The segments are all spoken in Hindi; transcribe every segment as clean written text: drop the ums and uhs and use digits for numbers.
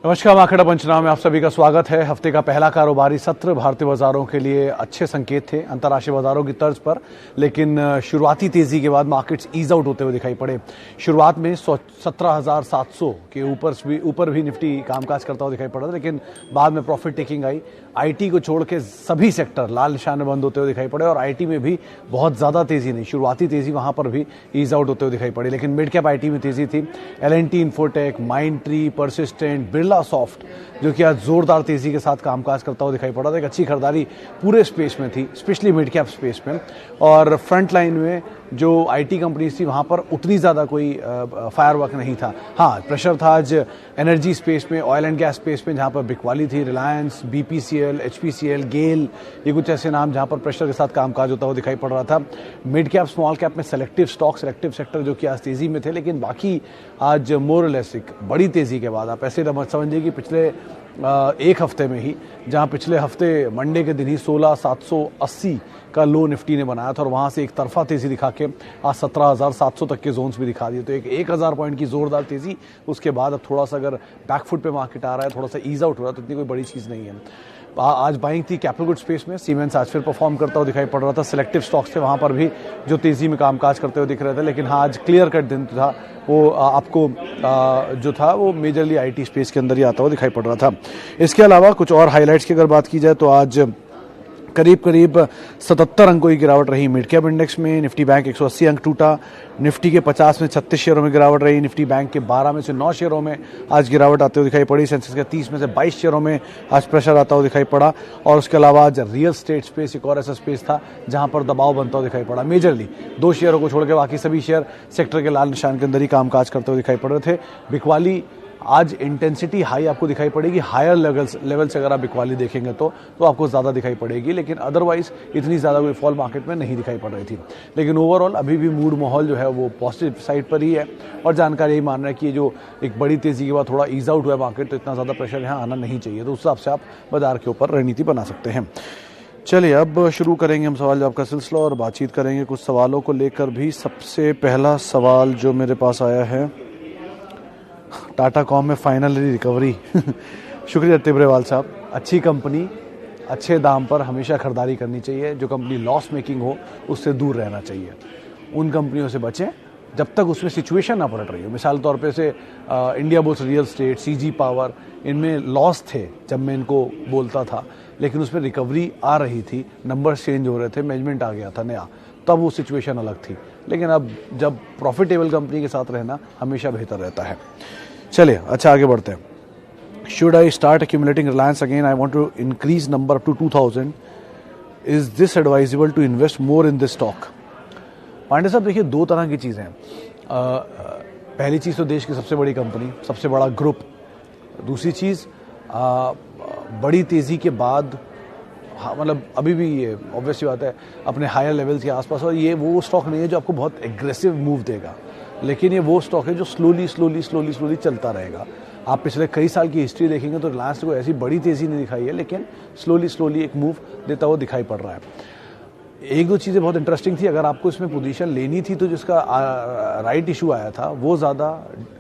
नमस्कार, मार्केट पंचनामे में आप सभी का स्वागत है। हफ्ते का पहला कारोबारी सत्र भारतीय बाजारों के लिए अच्छे संकेत थे अंतर्राष्ट्रीय बाजारों की तर्ज पर, लेकिन शुरुआती तेजी के बाद मार्केट्स ईज आउट होते हुए दिखाई पड़े। शुरुआत में 17,700 के ऊपर भी निफ्टी कामकाज करता हुआ दिखाई पड़ा था, लेकिन बाद में प्रॉफिट टेकिंग आई। आईटी को छोड़ के सभी सेक्टर लाल निशान में बंद होते हुए दिखाई पड़े और आईटी में भी बहुत ज्यादा तेजी नहीं, शुरुआती तेजी वहां पर भी ईज आउट होते हुए दिखाई पड़ी। लेकिन मिड कैप आईटी में तेजी थी। L&T, infotech, Mindtree, persistent, Birla soft जो कि आज जोरदार तेजी के साथ कामकाज करता हुआ दिखाई पड़ा था। एक अच्छी खरीदारी पूरे स्पेस में थी, स्पेशली मिड कैप स्पेस में। और फ्रंट लाइन में जो आईटी कंपनीज थी वहां पर उतनी ज्यादा कोई फायरवर्क नहीं था। हाँ, प्रेशर था आज एनर्जी स्पेस में, ऑयल एंड गैस स्पेस में, जहां पर बिकवाली थी। रिलायंस, बीपीसीएल, एचपीसीएल, गेल, ये कुछ ऐसे नाम जहां पर प्रेशर के साथ कामकाज होता हुआ दिखाई पड़ रहा था। मिड कैप स्मॉल कैप में सेलेक्टिव स्टॉक, सेलेक्टिव सेक्टर जो कि आज तेजी में थे, लेकिन बाकी आज मोर और लेस बड़ी तेजी के बाद आप ऐसे समझिए कि पिछले एक हफ्ते में ही, जहां पिछले हफ्ते मंडे के दिन ही 16,780 का लो निफ्टी ने बनाया था और वहां से एक तरफा तेजी दिखा के आज 17,700 तक के जोन्स भी दिखा दिए। तो एक 1,000 पॉइंट की जोरदार तेजी, उसके बाद अब थोड़ा सा अगर बैकफुट पे मार्केट आ रहा है, थोड़ा सा ईज आउट हो रहा है, तो इतनी कोई बड़ी चीज नहीं है। आज बाइंग थी कैपिटल गुड स्पेस में। सीमेंस आज फिर परफॉर्म करता हुआ दिखाई पड़ रहा था। सिलेक्टिव स्टॉक्स थे वहां पर भी जो तेजी में कामकाज करते हुए दिख रहे थे, लेकिन हाँ, आज क्लियर कट दिन था वो आपको जो था वो मेजरली आईटी स्पेस के अंदर ही आता हुआ दिखाई पड़ रहा था। इसके अलावा कुछ और हाईलाइट्स की अगर बात की जाए तो आज करीब 77 अंकों की गिरावट रही मिड कैप इंडेक्स में। निफ्टी बैंक 180 अंक टूटा। निफ्टी के 50 में 36 शेयरों में गिरावट रही। निफ्टी बैंक के 12 में से 9 शेयरों में आज गिरावट आते हुए दिखाई पड़ी। सेंसेक्स के 30 में से 22 शेयरों में आज प्रेशर आता हुआ दिखाई पड़ा। और उसके अलावा आज रियल स्टेट स्पेस एक और ऐसा स्पेस था जहां पर दबाव बनता हुआ दिखाई पड़ा। मेजरली 2 शेयरों को छोड़ के बाकी सभी शेयर सेक्टर के लाल निशान के अंदर ही कामकाज करते हुए दिखाई पड़ रहे थे। बिकवाली आज इंटेंसिटी हाई आपको दिखाई पड़ेगी। हायर लेवल से अगर आप बिकवाली देखेंगे तो आपको ज़्यादा दिखाई पड़ेगी, लेकिन अदरवाइज इतनी ज़्यादा कोई फॉल मार्केट में नहीं दिखाई पड़ रही थी। लेकिन ओवरऑल अभी भी मूड माहौल जो है वो पॉजिटिव साइड पर ही है और जानकारी यही मान रहा है कि ये जो एक बड़ी तेज़ी के बाद थोड़ा ईज आउट हुआ है मार्केट, तो इतना ज़्यादा प्रेशर यहाँ आना नहीं चाहिए। तो उस हिसाब से आप बाजार के ऊपर रणनीति बना सकते हैं। चलिए, अब शुरू करेंगे हम सवाल जवाब का सिलसिला और बातचीत करेंगे कुछ सवालों को लेकर भी। सबसे पहला सवाल जो मेरे पास आया है, टाटा कॉम में फाइनली रिकवरी शुक्रिया तिब्रेवाल साहब। अच्छी कंपनी अच्छे दाम पर हमेशा खरीदारी करनी चाहिए। जो कंपनी लॉस मेकिंग हो उससे दूर रहना चाहिए। उन कंपनियों से बचें जब तक उसमें सिचुएशन ना पलट रही हो। मिसाल तौर पे से India bulls real estate, CG power, इनमें लॉस थे जब मैं इनको बोलता था, लेकिन उसमें रिकवरी आ रही थी, नंबर्स चेंज हो रहे थे, मैनेजमेंट आ गया था नया, तब वो सिचुएशन अलग थी। लेकिन अब जब प्रॉफिटेबल कंपनी के साथ रहना हमेशा बेहतर रहता है। चलिए, अच्छा आगे बढ़ते हैं। Should I start accumulating Reliance again? I want to increase number up to 2000। Is this advisable to invest more in this stock? Pandey साहब, देखिए, 2 तरह की चीज़ें हैं। पहली चीज़ तो देश की सबसे बड़ी कंपनी, सबसे बड़ा ग्रुप। दूसरी चीज़ बड़ी तेज़ी के बाद, हाँ, मतलब अभी भी ये ऑब्वियसली बात है अपने हायर लेवल्स के आसपास, और ये वो स्टॉक नहीं है जो आपको बहुत एग्रेसिव मूव देगा, लेकिन ये वो स्टॉक है जो स्लोली चलता रहेगा। आप पिछले कई साल की हिस्ट्री देखेंगे तो रिलायंस को ऐसी बड़ी तेज़ी नहीं दिखाई है, लेकिन स्लोली एक मूव देता हुआ दिखाई पड़ रहा है। 1-2 चीज़ें बहुत इंटरेस्टिंग थी। अगर आपको इसमें पोजीशन लेनी थी तो जिसका राइट इशू आया था वो ज़्यादा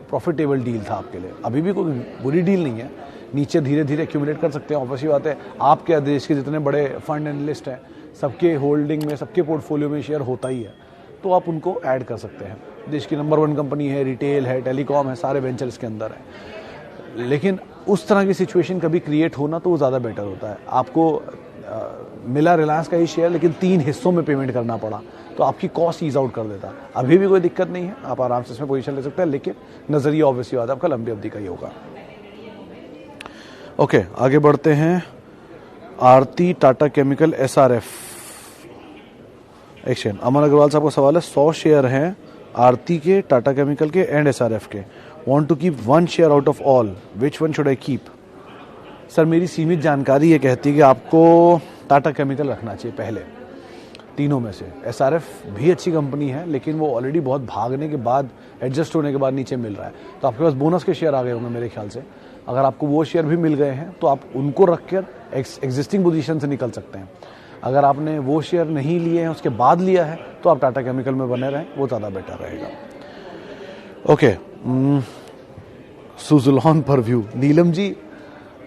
प्रॉफिटेबल डील था आपके लिए। अभी भी कोई बुरी डील नहीं है, नीचे धीरे धीरे एक्यूमुलेट कर सकते हैं। ऑब्वियसली बात है, आपके देश के जितने बड़े फंड एनालिस्ट हैं सबके होल्डिंग में, सबके पोर्टफोलियो में शेयर होता ही है, तो आप उनको ऐड कर सकते हैं। देश की नंबर 1 कंपनी है, रिटेल है, टेलीकॉम है, सारे वेंचर इसके अंदर है। लेकिन उस तरह की सिचुएशन कभी क्रिएट होना तो वो ज़्यादा बेटर होता है। आपको मिला रिलायंस का ही शेयर, लेकिन 3 हिस्सों में पेमेंट करना पड़ा, तो आपकी कॉस्ट ईज आउट कर देता। अभी भी कोई दिक्कत नहीं है, आप आराम से इसमें पोजीशन ले सकते हैं, लेकिन नजरिया ऑब्वियसली बात है आपका लंबी अवधि का ही होगा। ओके, आगे बढ़ते हैं। Aarti Tata chemical SRF action, Aman Agrawal साहब का सवाल है। 100 शेयर हैं आरती के, टाटा केमिकल के एंड SRF के। Want to keep 1 share out of all, which one should I keep? Sir, मेरी सीमित जानकारी ये कहती है कि आपको टाटा केमिकल रखना चाहिए पहले तीनों में से। SRF भी अच्छी कंपनी है, लेकिन वो ऑलरेडी बहुत भागने के बाद, एडजस्ट होने के बाद नीचे मिल रहा है, तो आपके पास बोनस के शेयर आ गए होंगे मेरे ख्याल से। अगर आपको वो शेयर भी मिल गए हैं तो आप उनको रखकर एग्जिस्टिंग पोजीशन से निकल सकते हैं। अगर आपने वो शेयर नहीं लिए हैं, उसके बाद लिया है, तो आप टाटा केमिकल में बने रहें, वो ज़्यादा बेटर रहेगा। ओके, सुज़लॉन पर व्यू, नीलम जी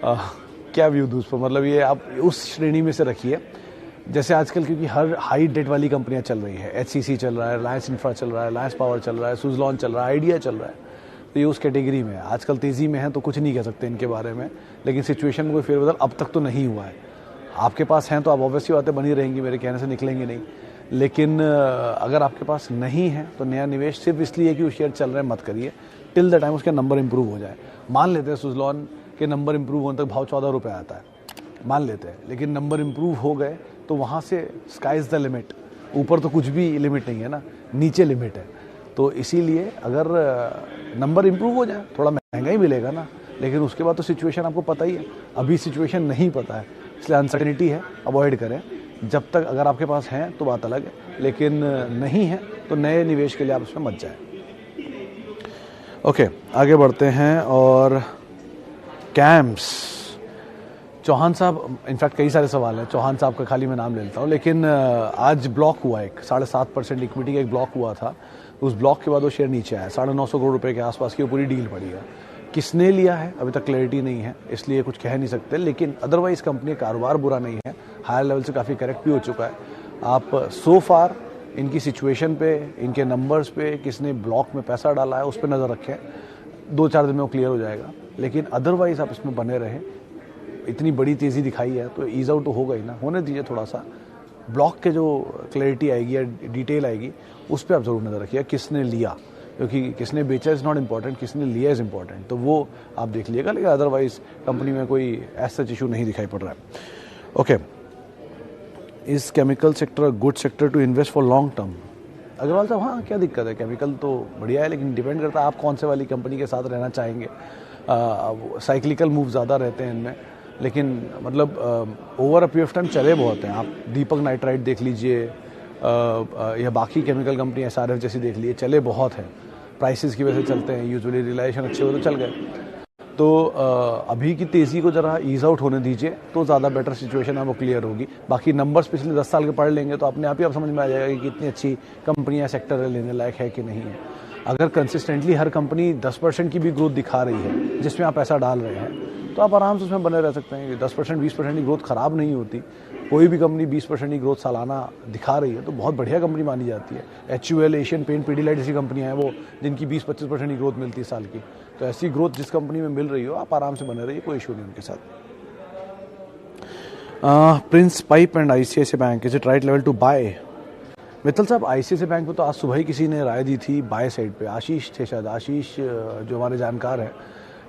क्या व्यू दूँ उस पर, मतलब ये आप उस श्रेणी में से रखिए जैसे आजकल, क्योंकि हर हाई डेट वाली कंपनियां चल रही है, HCC चल रहा है, रिलायंस इंफ्रा चल रहा है, रिलायंस पावर चल रहा है, सुज़लॉन चल रहा है, आइडिया चल रहा है, तो ये उस कैटेगरी में है। आजकल तेज़ी में है तो कुछ नहीं कह सकते इनके बारे में, लेकिन सिचुएशन में कोई फेरबदल अब तक तो नहीं हुआ है। आपके पास हैं तो आप ऑब्वियसली बातें बनी रहेंगी, मेरे कहने से निकलेंगी नहीं, लेकिन अगर आपके पास नहीं है तो नया निवेश सिर्फ इसलिए कि वो शेयर चल रहे हैं मत करिए, टिल द टाइम उसके नंबर इंप्रूव हो जाए। मान लेते हैं सुज़लॉन के नंबर इंप्रूव होने तक भाव 14 रुपये आता है, मान लेते हैं, लेकिन नंबर इंप्रूव हो गए तो वहाँ से स्काई इज़ द लिमिट, ऊपर तो कुछ भी लिमिट नहीं है ना, नीचे लिमिट है। तो इसीलिए अगर नंबर इंप्रूव हो जाए, थोड़ा महंगा ही मिलेगा ना, लेकिन उसके बाद तो सिचुएशन आपको पता ही है, अभी सिचुएशन नहीं पता है, इसलिए अनसर्टेनिटी है, अवॉइड करें। जब तक अगर आपके पास हैं तो बात अलग है, लेकिन नहीं है तो नए निवेश के लिए आप उसमें मत जाएं। ओके, आगे बढ़ते हैं। और कैम्स, चौहान साहब, इनफैक्ट कई सारे सवाल हैं, चौहान साहब का खाली मैं नाम ले लेता हूँ, लेकिन आज ब्लॉक हुआ, एक 7.5% इक्विटी का एक ब्लॉक हुआ था, उस ब्लॉक के बाद वो शेयर नीचे आया, 950 करोड़ रुपए के आसपास की वो पूरी डील पड़ी है। किसने लिया है अभी तक क्लैरिटी नहीं है, इसलिए कुछ कह नहीं सकते, लेकिन अदरवाइज कंपनी का कारोबार बुरा नहीं है, हायर लेवल से काफ़ी करेक्ट भी हो चुका है। आप सो फार इनकी सिचुएशन पे, इनके नंबर्स पे, किसने ब्लॉक में पैसा डाला है उस पर नज़र रखें, 2-4 दिन में वो क्लियर हो जाएगा, लेकिन अदरवाइज आप इसमें बने रहें। इतनी बड़ी तेज़ी दिखाई है तो ईज आउट तो होगा ही ना, होने दीजिए थोड़ा सा, ब्लॉक के जो क्लैरिटी आएगी या डिटेल आएगी उस पर आप ज़रूर नज़र रखिए, किसने लिया, क्योंकि किसने बेचा इज़ नॉट इम्पॉर्टेंट, किसने लिया इज़ इम्पॉर्टेंट, तो वो आप देख लीजिएगा, लेकिन अदरवाइज कंपनी में कोई ऐसा इशू नहीं दिखाई पड़ रहा है। Okay, is chemical sector good sector to invest for long term? Agrawal साहब, हाँ क्या दिक्कत है, केमिकल तो बढ़िया है, लेकिन डिपेंड करता है आप कौन से वाली कंपनी के साथ रहना चाहेंगे। साइक्लिकल मूव ज़्यादा रहते हैं इनमें, लेकिन मतलब over a period of time चले बहुत हैं। आप दीपक नाइट्राइट देख लीजिए या बाकी केमिकल कंपनी SRF जैसी देख लीजिए, चले बहुत हैं, प्राइसेस की वजह से चलते हैं, यूजुअली रिलायेशन अच्छे हो तो चल गए। तो अभी की तेज़ी को ज़रा ईज आउट होने दीजिए तो ज़्यादा बेटर सिचुएशन है, वो क्लियर होगी। बाकी नंबर्स पिछले 10 साल के पढ़ लेंगे तो अपने आप ही आप समझ में आ जाएगा कि कितनी अच्छी कंपनियां सेक्टर लेने लायक है कि नहीं है। अगर कंसिस्टेंटली हर कंपनी 10% की भी ग्रोथ दिखा रही है जिसमें आप पैसा डाल रहे हैं, तो आप आराम से उसमें बने रह सकते हैं। 10% 20% की ग्रोथ खराब नहीं होती, कोई भी कंपनी 20% की ग्रोथ सालाना दिखा रही है तो बहुत बढ़िया कंपनी मानी जाती है। HUL, एशियन पेंट, पीडीलाइट जैसी कंपनियां हैं वो, जिनकी 20-25% की ग्रोथ मिलती है साल की, तो ऐसी ग्रोथ जिस कंपनी में मिल रही हो आप आराम से बने रहिए, कोई इशू नहीं उनके साथ। Prince pipe and ICICI bank, is it right level to buy? Mittal साहब, ICICI बैंक पे तो आज सुबह ही किसी ने राय दी थी बाय साइड पे, आशीष थे शायद, आशीष जो हमारे जानकार हैं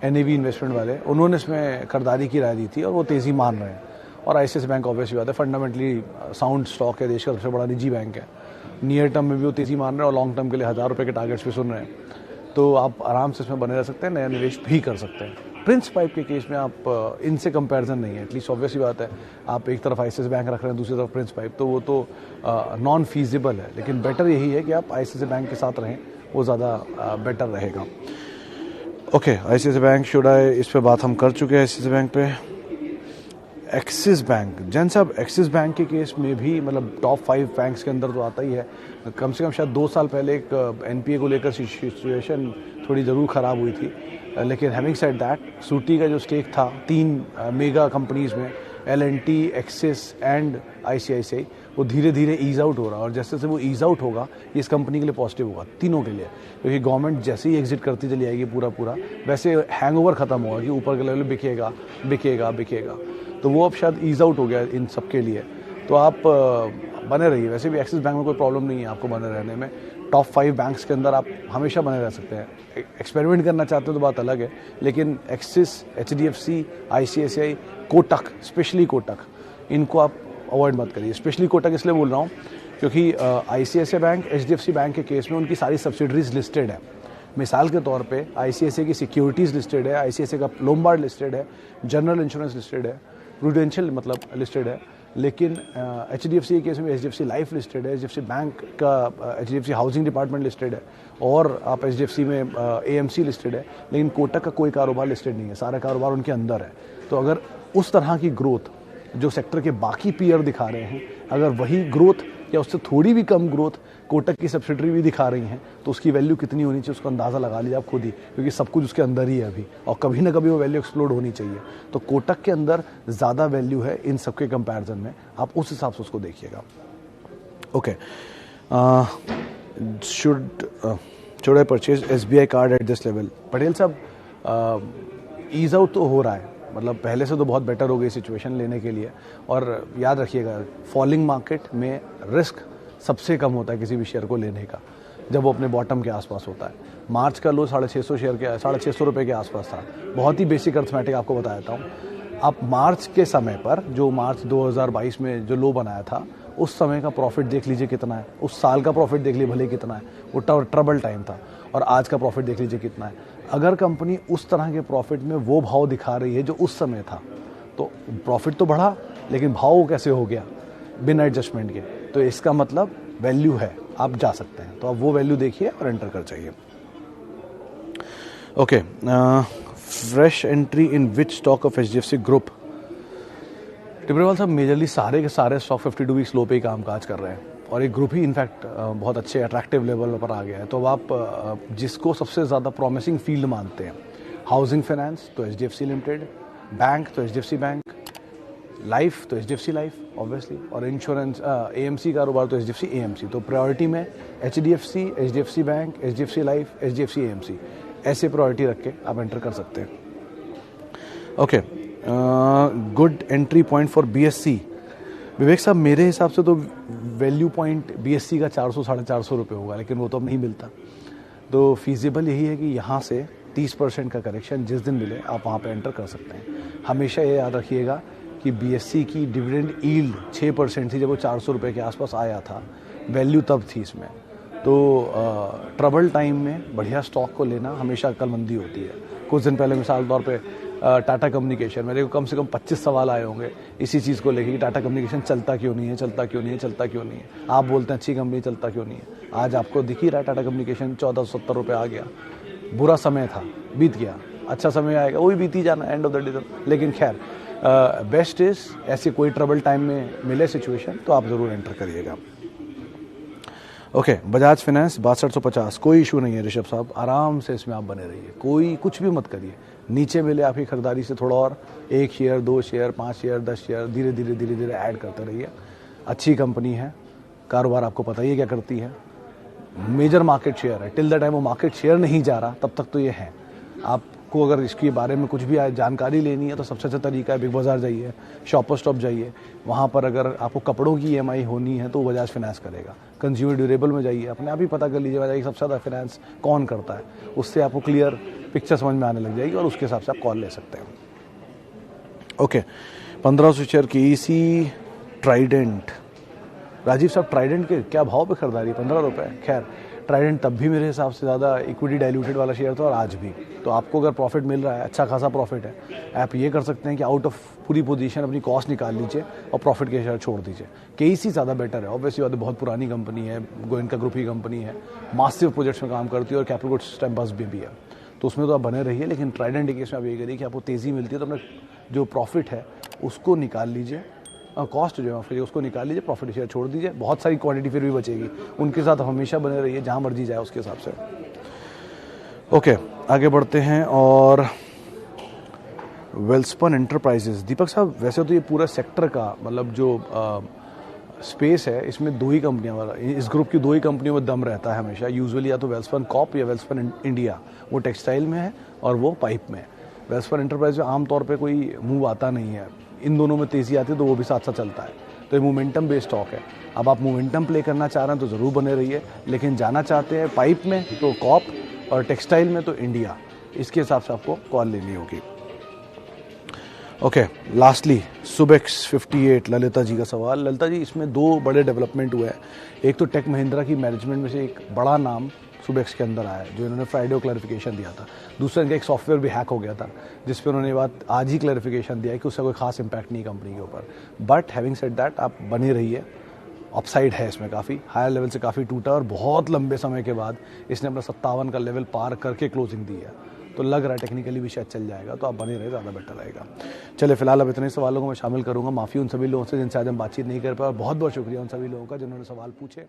NAV इन्वेस्टमेंट वाले, उन्होंने इसमें खरीदारी की राय दी थी और वो तेज़ी मान रहे हैं। और ICICI बैंक ऑब्वियसली बात है, फंडामेंटली साउंड स्टॉक है, देश का सबसे बड़ा निजी बैंक है, नियर टर्म में भी वो तेज़ी मान रहे हैं और लॉन्ग टर्म के लिए 1000 रुपये के टारगेट्स भी सुन रहे हैं, तो आप आराम से इसमें बने रह सकते हैं, नया निवेश भी कर सकते हैं। प्रिंस पाइप के केस में आप इनसे कंपैरिजन नहीं है, एटलीस्ट ऑब्वियसली बात है, आप एक तरफ ICICI बैंक रख रहे हैं, दूसरी तरफ प्रिंस पाइप, तो वो तो नॉन फीजिबल है, लेकिन बेटर यही है कि आप ICICI बैंक के साथ रहें, वो ज़्यादा बेटर रहेगा। Okay, ICICI bank should I, इस पे बात हम कर चुके हैं ICICI बैंक पे। एक्सिस बैंक, जैन साहब, एक्सिस बैंक के केस में भी मतलब टॉप 5 बैंक्स के अंदर तो आता ही है, कम से कम शायद 2 साल पहले एक NPA को लेकर सिचुएशन थोड़ी ज़रूर ख़राब हुई थी, लेकिन हैविंग सेड दैट, सूटी का जो स्टेक था 3 मेगा कंपनीज़ में, L&T, एक्सिस एंड ICICI, वो धीरे धीरे ईज आउट हो रहा है, और जैसे जैसे वो ईज आउट होगा ये इस कंपनी के लिए पॉजिटिव होगा, तीनों के लिए, क्योंकि गवर्नमेंट जैसे ही एग्जिट करती चली जाएगी पूरा वैसे हैंगओवर खत्म होगा कि ऊपर के लेवल बिकेगा बिकेगा बिकेगा, तो वो अब शायद ईज आउट हो गया इन सब के लिए। तो आप बने रहिए, वैसे भी एक्सिस बैंक में कोई प्रॉब्लम नहीं है आपको बने रहने में, टॉप 5 बैंक्स के अंदर आप हमेशा बने रह सकते हैं। एक्सपेरिमेंट करना चाहते हो तो बात अलग है, लेकिन axis, HDFC, ICICI, Kotak, specially Kotak, इनको आप अवॉइड मत करिए। स्पेशली कोटक इसलिए बोल रहा हूँ क्योंकि ICICI बैंक, HDFC बैंक के केस में उनकी सारी सब्सिडरीज लिस्टेड है। मिसाल के तौर पे ICICI की सिक्योरिटीज़ लिस्टेड है, ICICI का लोम्बार्ड लिस्टेड है, जनरल इंश्योरेंस लिस्टेड है, प्रूडेंशियल मतलब लिस्टेड है, लेकिन HDFC के केस में HDFC लाइफ लिस्टेड है, HDFC बैंक का HDFC हाउसिंग डिपार्टमेंट लिस्टेड है, और आप HDFC में AMC लिस्टेड है, लेकिन कोटक का कोई कारोबार लिस्टेड नहीं है, सारा कारोबार उनके अंदर है। तो अगर उस तरह की ग्रोथ जो सेक्टर के बाकी पीयर दिखा रहे हैं, अगर वही ग्रोथ या उससे थोड़ी भी कम ग्रोथ कोटक की सब्सिडरी भी दिखा रही हैं, तो उसकी वैल्यू कितनी होनी चाहिए उसका अंदाज़ा लगा लीजिए आप खुद ही, क्योंकि सब कुछ उसके अंदर ही है अभी, और कभी ना कभी वो वैल्यू एक्सप्लोड होनी चाहिए। तो कोटक के अंदर ज़्यादा वैल्यू है इन सबके कंपैरिजन में, आप उस हिसाब से उसको देखिएगा। Okay, should I purchase SBI card at this level? Patel साहब, ईज आउट तो हो रहा है, मतलब पहले से तो बहुत बेटर हो गई सिचुएशन लेने के लिए। और याद रखिएगा, फॉलिंग मार्केट में रिस्क सबसे कम होता है किसी भी शेयर को लेने का, जब वो अपने बॉटम के आसपास होता है। मार्च का लो 650 शेयर के 650 रुपये के आसपास था। बहुत ही बेसिक अर्थमेटिक आपको बता देता हूँ। आप मार्च के समय पर, जो मार्च 2022 में जो लो बनाया था, उस समय का प्रॉफिट देख लीजिए कितना है, उस साल का प्रॉफिट देख लीजिए भले कितना है, वो ट्रबल टाइम था। और आज का प्रॉफिट देख लीजिए कितना है। अगर कंपनी उस तरह के प्रॉफिट में वो भाव दिखा रही है जो उस समय था, तो प्रॉफिट तो बढ़ा, लेकिन भाव कैसे हो गया बिना एडजस्टमेंट के, तो इसका मतलब वैल्यू है, आप जा सकते हैं। तो आप वो वैल्यू देखिए और एंटर कर जाइए। Okay, fresh entry in which stock of HDFC group? Tibrewal साहब, मेजरली सारे के सारे स्टॉक 52 वीक्स लो पे ही कामकाज कर रहे हैं, और एक ग्रुप ही इनफैक्ट बहुत अच्छे अट्रैक्टिव लेवल पर आ गया है। तो अब आप जिसको सबसे ज़्यादा प्रॉमिसिंग फील्ड मानते हैं, हाउसिंग फाइनेंस तो HDFC लिमिटेड, बैंक तो HDFC बैंक, लाइफ तो HDFC लाइफ ऑब्वियसली, और इंश्योरेंस AMC कारोबार तो HDFC AMC। तो प्रायोरिटी में HDFC, HDFC bank, HDFC life, HDFC AMC, ऐसे प्रायोरिटी रख के आप एंटर कर सकते हैं। Okay, good entry point for BSC? विवेक साहब, मेरे हिसाब से तो वैल्यू पॉइंट BSC का 400-450 रुपये होगा, लेकिन वो तो अब नहीं मिलता। तो फीजिबल यही है कि यहाँ से 30% का करेक्शन जिस दिन मिले आप वहाँ पे एंटर कर सकते हैं। हमेशा ये याद रखिएगा कि BSC की डिविडेंड यील्ड 6% थी जब वो 400 रुपये के आसपास आया था, वैल्यू तब थी इसमें। तो ट्रबल टाइम में बढ़िया स्टॉक को लेना हमेशा अक्लमंदी होती है। कुछ दिन पहले मिसाल तौर पे टाटा कम्युनिकेशन, मेरे को कम से कम 25 सवाल आए होंगे इसी चीज़ को लेके कि टाटा कम्युनिकेशन चलता क्यों नहीं है, चलता क्यों नहीं है, चलता क्यों नहीं है। आप बोलते हैं अच्छी कंपनी, चलता क्यों नहीं है। आज आपको दिख ही रहा है टाटा कम्युनिकेशन 1470 रुपये आ गया। बुरा समय था, बीत गया, अच्छा समय आएगा, वही बीती जाना, एंड ऑफ द डे। लेकिन खैर, बेस्ट इज ऐसे कोई ट्रबल टाइम में मिले सिचुएशन तो आप ज़रूर एंटर करिएगा। ओके, बजाज फाइनेंस 6250, कोई इशू नहीं है ऋषभ साहब, आराम से इसमें आप बने रहिए, कोई कुछ भी मत करिए। नीचे मिले आपकी खरीदारी से थोड़ा और 1 शेयर, 2 शेयर, 5 शेयर, 10 शेयर धीरे धीरे ऐड करते रहिए। अच्छी कंपनी है, कारोबार आपको पता ही है क्या करती है, मेजर मार्केट शेयर है। टिल द टाइम वो मार्केट शेयर नहीं जा रहा तब तक तो ये है। आपको अगर इसके बारे में कुछ भी जानकारी लेनी है तो सबसे अच्छा तरीका है बिग बाज़ार जाइए, शॉपर स्टॉप जाइए। वहाँ पर अगर आपको कपड़ों की EMI होनी है तो वो बजाज फाइनेंस करेगा। कंज्यूमर ड्यूरेबल में जाइए, अपने आप ही पता कर लीजिए बजाज सबसे ज़्यादा फाइनेंस कौन करता है, उससे आपको क्लियर पिक्चर समझ में आने लग जाएगी और उसके हिसाब से आप कॉल ले सकते हैं। ओके, 1500 शेयर की EC ट्राइडेंट। राजीव साहब, ट्राइडेंट के क्या भाव पे खरीदारी? 15 रुपये। खैर, ट्राइडेंट तब भी मेरे हिसाब से ज़्यादा इक्विटी डाइल्यूटेड वाला शेयर था और आज भी। तो आपको अगर प्रॉफिट मिल रहा है, अच्छा खासा प्रॉफिट है, आप ये कर सकते हैं कि आउट ऑफ पूरी पोजीशन अपनी कॉस्ट निकाल लीजिए और प्रॉफिट के शेयर छोड़ दीजिए। KEC ज़्यादा बेटर है, ऑब्वियसली बात है, बहुत पुरानी कंपनी है, गोयनका ग्रुप की कंपनी है, मासिव प्रोजेक्ट्स में काम करती है और कैपिटल गुड्स टाइम बस भी है, तो उसमें तो आप बने रहिए। लेकिन ट्राइडेंट के केस में आप ये करिए कि आपको तेज़ी मिलती है तो अपना जो प्रॉफिट है उसको निकाल लीजिए, कॉस्ट जो है फिर उसको निकाल लीजिए, प्रॉफिट शेयर छोड़ दीजिए, बहुत सारी क्वांटिटी फिर भी बचेगी। उनके साथ हमेशा बने रहिए, जहाँ मर्जी जाए उसके हिसाब से। ओके, आगे बढ़ते हैं। और वेल्सपन एंटरप्राइजेस, दीपक साहब, वैसे तो ये पूरा सेक्टर का मतलब जो स्पेस है इसमें 2 ही कंपनियां वाला, इस ग्रुप की 2 ही कंपनियों में दम रहता है हमेशा, यूजुअली या तो वेल्सपन कॉप या वेल्सपन इंडिया। वो टेक्सटाइल में है और वो पाइप में है। वेल्सपन एंटरप्राइज में आमतौर पे कोई मूव आता नहीं है, इन दोनों में तेज़ी आती है तो वो भी साथ साथ चलता है। तो ये मोमेंटम बेस्ड स्टॉक है। अब आप मोमेंटम प्ले करना चाह रहे हैं तो ज़रूर बने रहिए, लेकिन जाना चाहते हैं पाइप में तो कॉप और टेक्सटाइल में तो इंडिया, इसके हिसाब से आपको कॉल लेनी होगी। ओके, लास्टली सुबेक्स 58, ललिता जी का सवाल। ललिता जी, इसमें 2 बड़े डेवलपमेंट हुए हैं। एक तो टेक महिंद्रा की मैनेजमेंट में से एक बड़ा नाम सुबेक्स के अंदर आया है, जो इन्होंने फ्राइडे को क्लैरिफिकेशन दिया था। दूसरा, इनका एक सॉफ्टवेयर भी हैक हो गया था, जिस पर उन्होंने ये बात आज ही क्लैरिफिकेशन दिया है कि उसका कोई खास इंपैक्ट नहीं कंपनी के ऊपर। बट हैविंग सेड दैट, आप बने रहिए, अपसाइड है इसमें काफ़ी, हायर लेवल से काफ़ी टूटा और बहुत लंबे समय के बाद इसने अपना 57 का लेवल पार करके क्लोजिंग दी है। तो लग रहा है टेक्निकली भी शायद चल जाएगा, तो आप बने रहे, ज़्यादा बेटर रहेगा। चलिए फिलहाल अब इतने सवालों को मैं शामिल करूँगा। माफ़ी उन सभी लोगों से जिनसे आज हम बातचीत नहीं कर पाए, और बहुत बहुत शुक्रिया उन सभी लोगों का जिन्होंने सवाल पूछे।